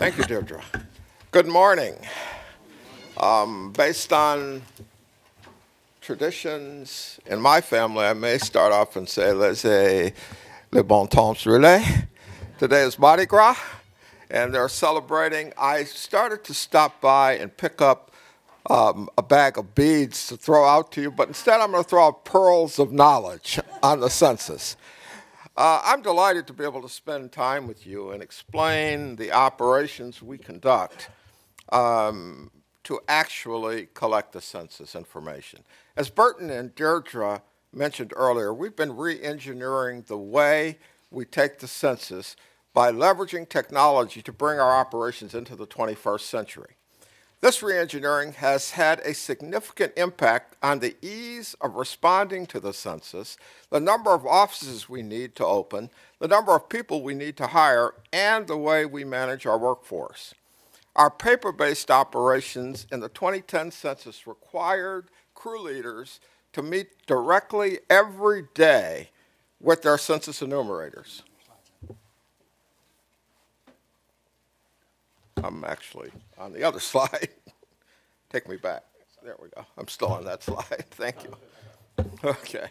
Thank you, Deirdre. Good morning. Based on traditions in my family, I may start off and say, laissez le bon temps rouler. Today is Mardi Gras, and they're celebrating. I started to stop by and pick up a bag of beads to throw out to you, but instead I'm going to throw out pearls of knowledge on the census. I'm delighted to be able to spend time with you and explain the operations we conduct to actually collect the census information. As Burton and Deirdre mentioned earlier, we've been re-engineering the way we take the census by leveraging technology to bring our operations into the 21st century. This re-engineering has had a significant impact on the ease of responding to the census, the number of offices we need to open, the number of people we need to hire, and the way we manage our workforce. Our paper-based operations in the 2010 census required crew leaders to meet directly every day with their census enumerators. I'm actually on the other slide. Take me back. There we go. I'm still on that slide. Thank you. Okay.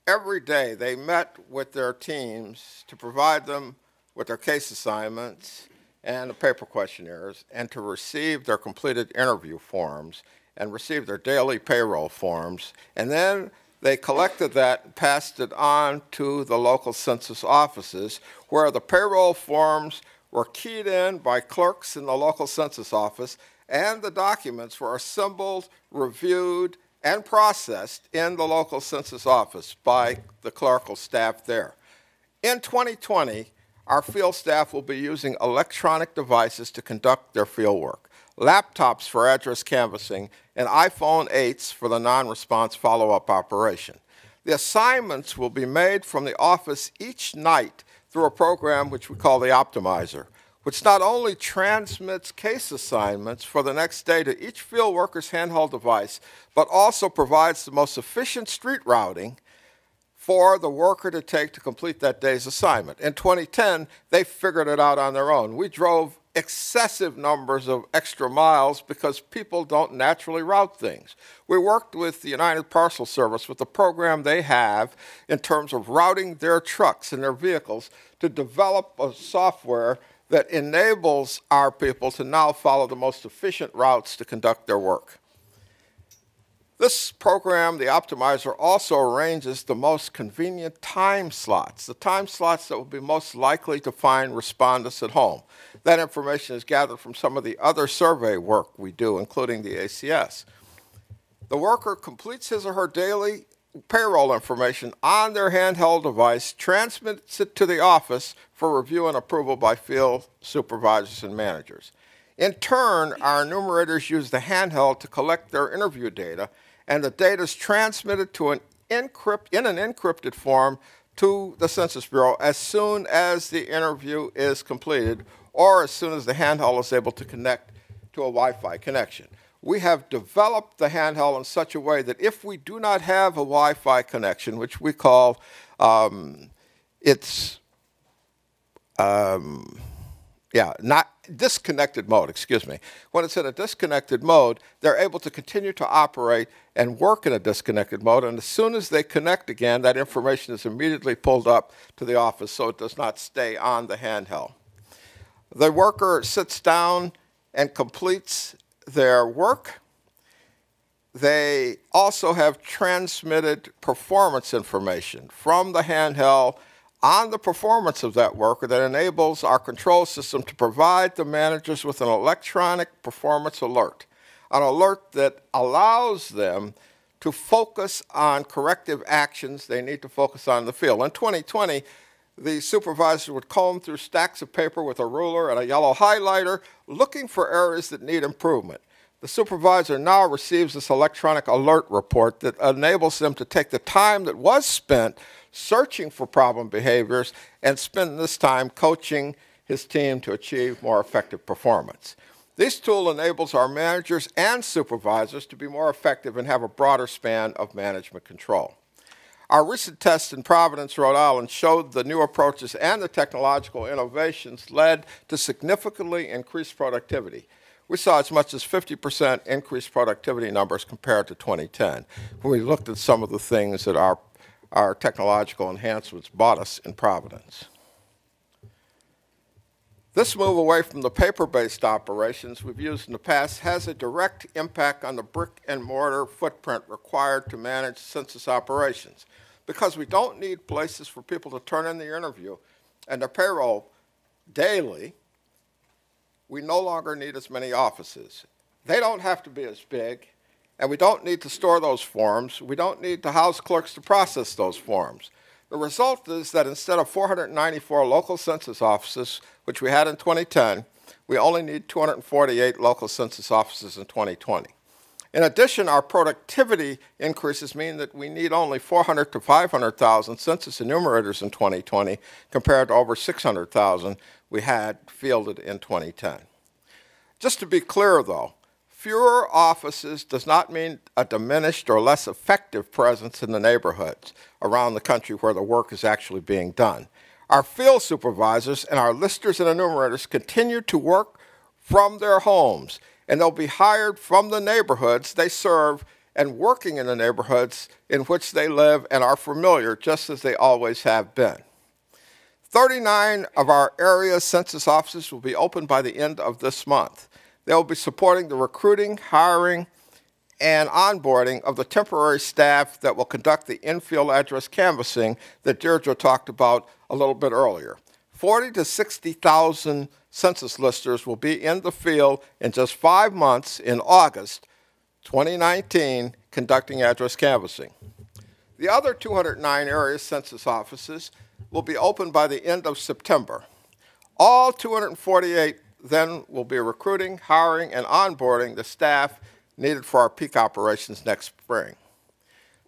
Every day they met with their teams to provide them with their case assignments and the paper questionnaires and to receive their completed interview forms and receive their daily payroll forms. And then they collected that and passed it on to the local census offices where the payroll forms were keyed in by clerks in the local census office and the documents were assembled, reviewed, and processed in the local census office by the clerical staff there. In 2020, our field staff will be using electronic devices to conduct their field work, laptops for address canvassing, and iPhone 8s for the non-response follow-up operation. The assignments will be made from the office each night through a program which we call the Optimizer, which not only transmits case assignments for the next day to each field worker's handheld device, but also provides the most efficient street routing for the worker to take to complete that day's assignment. In 2010, they figured it out on their own. We drove excessive numbers of extra miles because people don't naturally route things. We worked with the United Parcel Service with the program they have in terms of routing their trucks and their vehicles to develop a software that enables our people to now follow the most efficient routes to conduct their work. This program, the Optimizer, also arranges the most convenient time slots, the time slots that will be most likely to find respondents at home. That information is gathered from some of the other survey work we do, including the ACS. The worker completes his or her daily payroll information on their handheld device, transmits it to the office for review and approval by field supervisors and managers. In turn, our enumerators use the handheld to collect their interview data, and the data is transmitted to in an encrypted form to the Census Bureau as soon as the interview is completed or as soon as the handheld is able to connect to a Wi-Fi connection. We have developed the handheld in such a way that if we do not have a Wi-Fi connection, which we call not disconnected mode, excuse me. When it's in a disconnected mode, they're able to continue to operate and work in a disconnected mode, and as soon as they connect again, that information is immediately pulled up to the office so it does not stay on the handheld. The worker sits down and completes their work. They also have transmitted performance information from the handheld on the performance of that worker that enables our control system to provide the managers with an electronic performance alert, an alert that allows them to focus on corrective actions they need to focus on in the field. In 2020, the supervisor would comb through stacks of paper with a ruler and a yellow highlighter looking for areas that need improvement. The supervisor now receives this electronic alert report that enables them to take the time that was spent searching for problem behaviors and spend this time coaching his team to achieve more effective performance. This tool enables our managers and supervisors to be more effective and have a broader span of management control. Our recent tests in Providence, Rhode Island showed the new approaches and the technological innovations led to significantly increased productivity. We saw as much as 50% increased productivity numbers compared to 2010 when we looked at some of the things that our technological enhancements brought us in Providence. This move away from the paper-based operations we've used in the past has a direct impact on the brick and mortar footprint required to manage census operations. Because we don't need places for people to turn in their interview and their payroll daily, we no longer need as many offices. They don't have to be as big, and we don't need to store those forms. We don't need to house clerks to process those forms. The result is that instead of 494 local census offices, which we had in 2010, we only need 248 local census offices in 2020. In addition, our productivity increases mean that we need only 400 to 500,000 census enumerators in 2020 compared to over 600,000 we had fielded in 2010. Just to be clear, though, fewer offices does not mean a diminished or less effective presence in the neighborhoods around the country where the work is actually being done. Our field supervisors and our listers and enumerators continue to work from their homes, and they'll be hired from the neighborhoods they serve and working in the neighborhoods in which they live and are familiar, just as they always have been. 39 of our area census offices will be open by the end of this month. They will be supporting the recruiting, hiring, and onboarding of the temporary staff that will conduct the in-field address canvassing that Deirdre talked about a little bit earlier. 40 to 60,000 census listers will be in the field in just 5 months in August 2019 conducting address canvassing. The other 209 area census offices will be open by the end of September. All 248 then will be recruiting, hiring, and onboarding the staff needed for our peak operations next spring.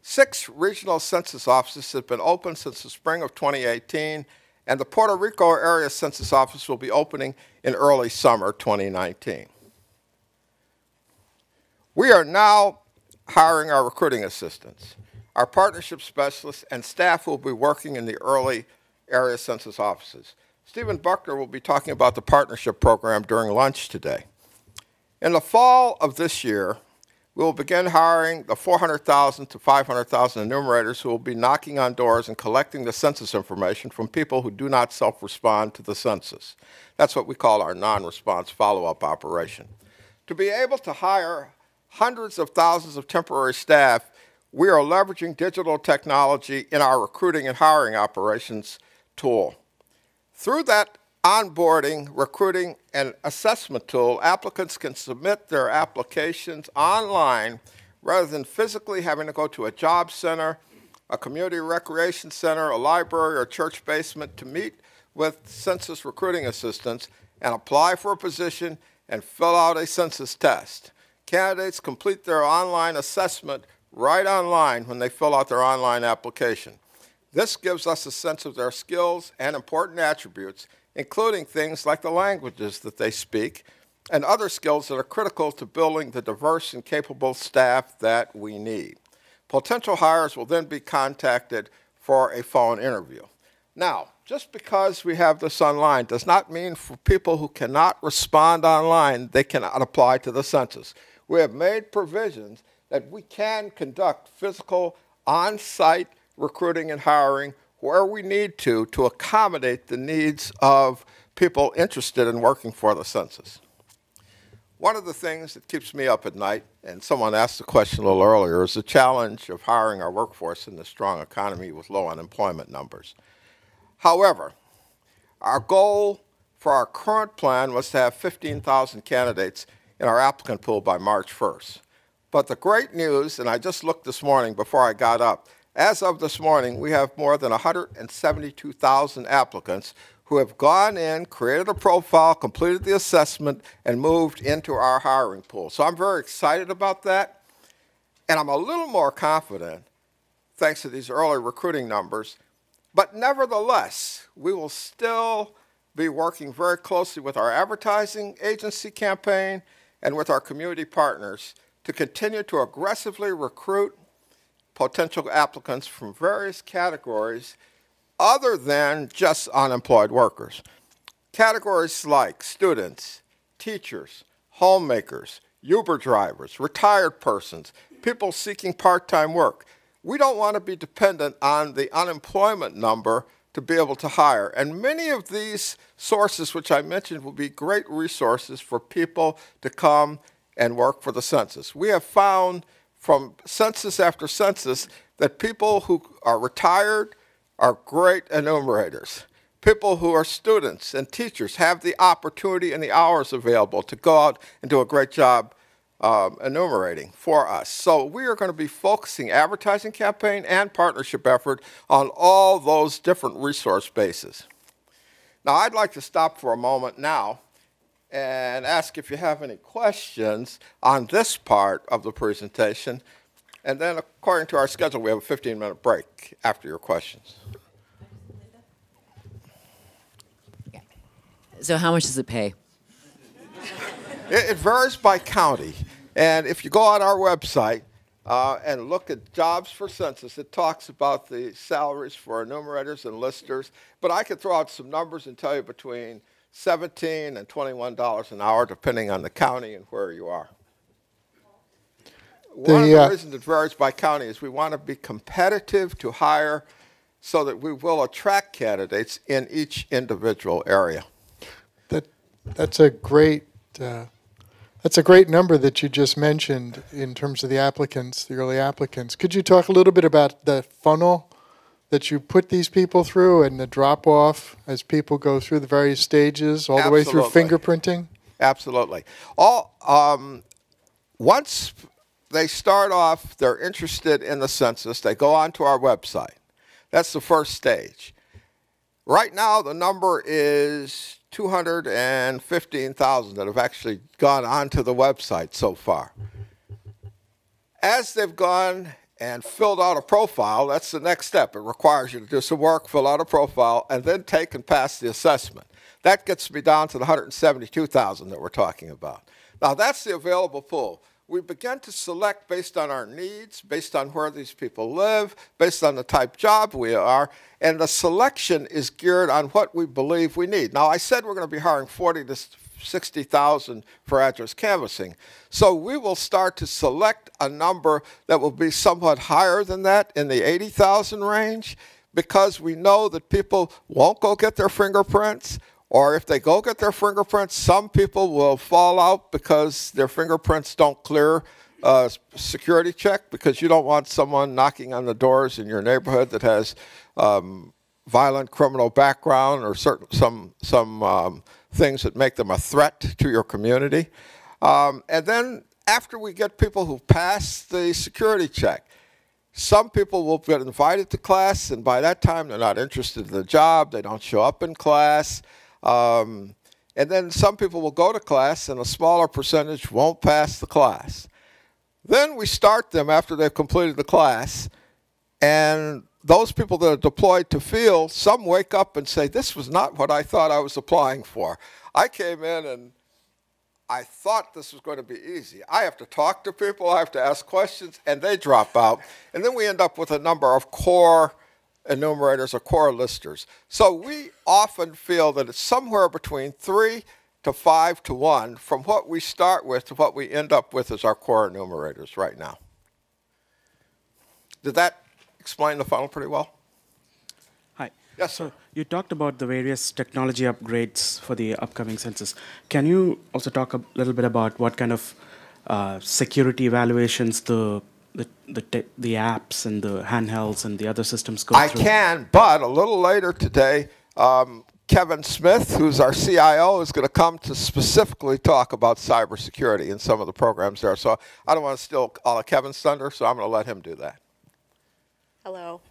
6 regional census offices have been open since the spring of 2018, and the Puerto Rico area census office will be opening in early summer 2019. We are now hiring our recruiting assistants. Our partnership specialists and staff will be working in the early area census offices. Stephen Buckner will be talking about the partnership program during lunch today. In the fall of this year, we will begin hiring the 400,000 to 500,000 enumerators who will be knocking on doors and collecting the census information from people who do not self-respond to the census. That's what we call our non-response follow-up operation. To be able to hire hundreds of thousands of temporary staff, we are leveraging digital technology in our recruiting and hiring operations tool. Through that onboarding, recruiting, and assessment tool, applicants can submit their applications online rather than physically having to go to a job center, a community recreation center, a library, or church basement to meet with census recruiting assistants and apply for a position and fill out a census test. Candidates complete their online assessment right online when they fill out their online application. This gives us a sense of their skills and important attributes, including things like the languages that they speak and other skills that are critical to building the diverse and capable staff that we need. Potential hires will then be contacted for a phone interview. Now, just because we have this online does not mean for people who cannot respond online, they cannot apply to the census. We have made provisions that we can conduct physical on-site recruiting and hiring where we need to accommodate the needs of people interested in working for the census. One of the things that keeps me up at night, and someone asked the question a little earlier, is the challenge of hiring our workforce in this strong economy with low unemployment numbers. However, our goal for our current plan was to have 15,000 candidates in our applicant pool by March 1st. But the great news, and I just looked this morning before I got up, as of this morning, we have more than 172,000 applicants who have gone in, created a profile, completed the assessment, and moved into our hiring pool. So I'm very excited about that, and I'm a little more confident, thanks to these early recruiting numbers. But nevertheless, we will still be working very closely with our advertising agency campaign and with our community partners to continue to aggressively recruit potential applicants from various categories other than just unemployed workers. Categories like students, teachers, homemakers, Uber drivers, retired persons, people seeking part-time work. We don't want to be dependent on the unemployment number to be able to hire. And many of these sources, which I mentioned, will be great resources for people to come and work for the census. We have found from census after census that people who are retired are great enumerators. People who are students and teachers have the opportunity and the hours available to go out and do a great job enumerating for us. So we are going to be focusing advertising campaign and partnership effort on all those different resource bases. Now I'd like to stop for a moment now and ask if you have any questions on this part of the presentation. And then according to our schedule, we have a 15-minute break after your questions. So how much does it pay? It varies by county. And if you go on our website and look at jobs for census, it talks about the salaries for enumerators and listers. But I could throw out some numbers and tell you between $17 and $21 an hour, depending on the county and where you are. One of the reasons it varies by county is we want to be competitive to hire so that we will attract candidates in each individual area. That's a great number that you just mentioned in terms of the applicants, the early applicants. Could you talk a little bit about the funnel that you put these people through and the drop-off as people go through the various stages, all the way through fingerprinting? Absolutely. Once they start off, they're interested in the census, they go onto our website. That's the first stage. Right now, the number is 215,000 that have actually gone onto the website so far. As they've gone and filled out a profile, that's the next step. It requires you to do some work, fill out a profile, and then take and pass the assessment. That gets me down to the 172,000 that we're talking about. Now, that's the available pool. We begin to select based on our needs, based on where these people live, based on the type job we are, and the selection is geared on what we believe we need. Now, I said we're going to be hiring 40 to 60,000 for address canvassing. So we will start to select a number that will be somewhat higher than that, in the 80,000 range, because we know that people won't go get their fingerprints. Or if they go get their fingerprints, some people will fall out because their fingerprints don't clear a security check, because you don't want someone knocking on the doors in your neighborhood that has violent criminal background or some things that make them a threat to your community. And then after we get people who pass the security check, some people will get invited to class, and by that time they're not interested in the job, they don't show up in class. And then some people will go to class and a smaller percentage won't pass the class. Then we start them after they've completed the class, and those people that are deployed to field, some wake up and say, this was not what I thought I was applying for. I came in and I thought this was going to be easy. I have to talk to people, I have to ask questions, and they drop out. And then we end up with a number of core enumerators or core listers. So we often feel that it's somewhere between 3 to 5 to 1 from what we start with to what we end up with as our core enumerators right now. Did that explain the funnel pretty well? Hi. Yes, sir. So you talked about the various technology upgrades for the upcoming census. Can you also talk a little bit about what kind of security evaluations the apps and the handhelds and the other systems go through? I can, but a little later today, Kevin Smith, who's our CIO, is going to come to specifically talk about cybersecurity and some of the programs there. So I don't want to steal all of Kevin's thunder, so I'm going to let him do that. Hello.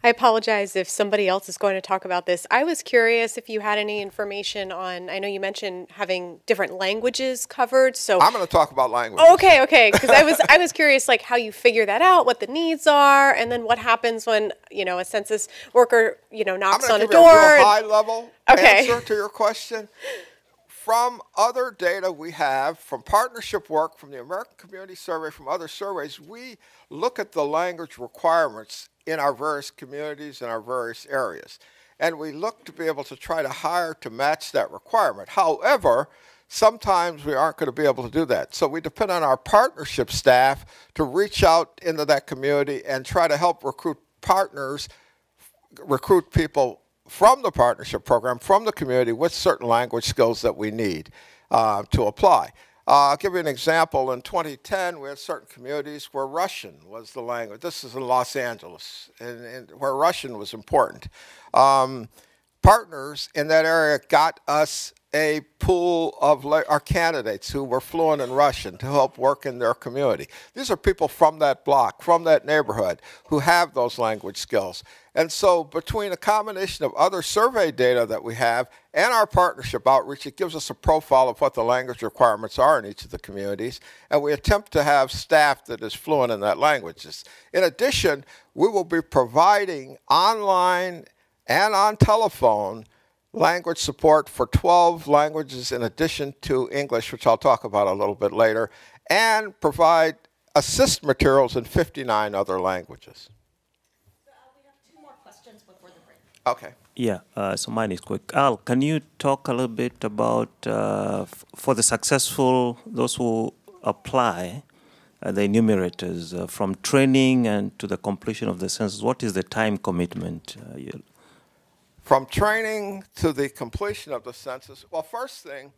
I apologize if somebody else is going to talk about this. I was curious if you had any information on, I know you mentioned having different languages covered, so I'm going to talk about language. Oh, okay, because I was curious like how you figure that out, what the needs are, and then what happens when, a census worker, knocks on a door. I'm going to give you a real high-level answer to your question. from other data we have, from partnership work, from the American Community Survey, from other surveys, we look at the language requirements in our various communities and our various areas. And we look to be able to try to hire to match that requirement. However, sometimes we aren't going to be able to do that. So we depend on our partnership staff to reach out into that community and try to help recruit partners, recruit people from the partnership program, from the community, with certain language skills that we need to apply. I'll give you an example. In 2010, we had certain communities where Russian was the language. This is in Los Angeles, and where Russian was important. Partners in that area got us a pool of our candidates who were fluent in Russian to help work in their community. These are people from that block, from that neighborhood, who have those language skills. And so between a combination of other survey data that we have and our partnership outreach, it gives us a profile of what the language requirements are in each of the communities, and we attempt to have staff that is fluent in that language. In addition, we will be providing online and on telephone language support for 12 languages in addition to English, which I'll talk about a little bit later, and provide assist materials in 59 other languages. We have 2 more questions before the break. Okay. Yeah, so mine is quick. Al, can you talk a little bit about, for the successful, those who apply, the enumerators, from training and to the completion of the census, what is the time commitment? From training to the completion of the census, well, first thing,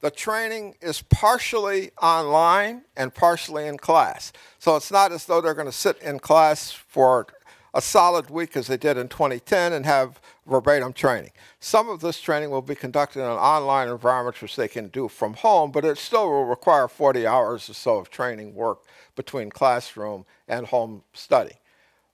the training is partially online and partially in class. So it's not as though they're going to sit in class for a solid week as they did in 2010 and have verbatim training. Some of this training will be conducted in an online environment which they can do from home, but it still will require 40 hours or so of training work between classroom and home study.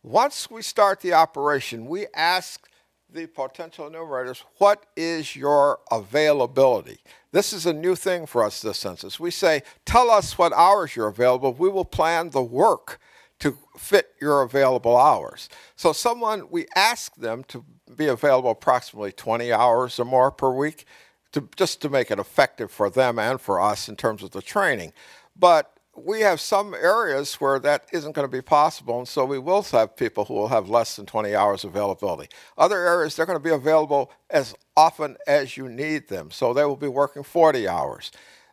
Once we start the operation, we ask the potential enumerators, what is your availability? This is a new thing for us this census. We say, tell us what hours you're available. We will plan the work to fit your available hours. So we ask them to be available approximately 20 hours or more per week, just to make it effective for them and for us in terms of the training. But we have some areas where that isn't going to be possible, and so we will have people who will have less than 20 hours availability. Other areas, they're going to be available as often as you need them, so they will be working 40 hours.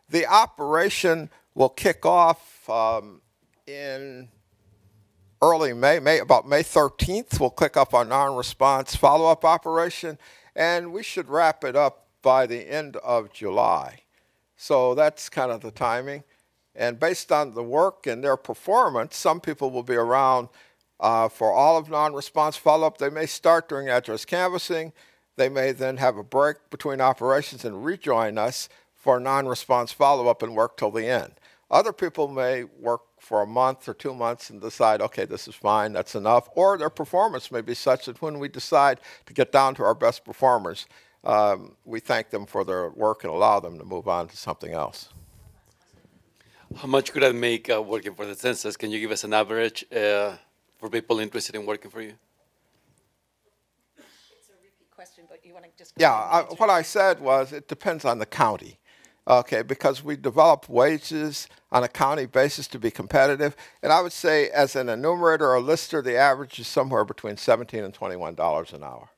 The operation will kick off in early May, about May 13th. We'll kick off our non-response follow-up operation, and we should wrap it up by the end of July. So that's kind of the timing. And based on the work and their performance, some people will be around for all of non-response follow-up. They may start during address canvassing. They may then have a break between operations and rejoin us for non-response follow-up and work till the end. Other people may work for a month or 2 months and decide, okay, this is fine, that's enough. Or their performance may be such that when we decide to get down to our best performers, we thank them for their work and allow them to move on to something else. How much could I make working for the census? Can you give us an average for people interested in working for you? It's a repeat question, but you want to just... Yeah, what I said was it depends on the county, okay, because we develop wages on a county basis to be competitive. And I would say as an enumerator or lister, the average is somewhere between $17 and $21 an hour.